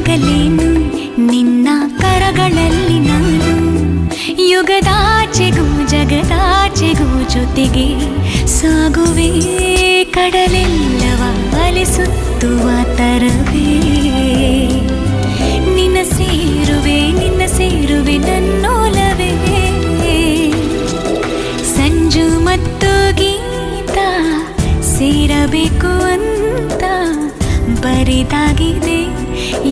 ಆಗಲೇನು ನಿನ್ನ ಕರಗಳಲ್ಲಿ ನಾನು ಯುಗದಾಚೆಗೂ ಜಗದಾಚೆಗೂ ಜೊತೆಗೆ ಸಾಗುವೆ ಕಡಲೆಲ್ಲವ ಅಲಿಸುತ್ತುವ ತರವೇ ನಿನ್ನ ಸೇರುವೆ ನನ್ನೋಲವೇ ಸಂಜು ಮತ್ತು ಗೀತ ಸೇರಬೇಕು ಅಂತ ಬರಿದಾಗಿದೆ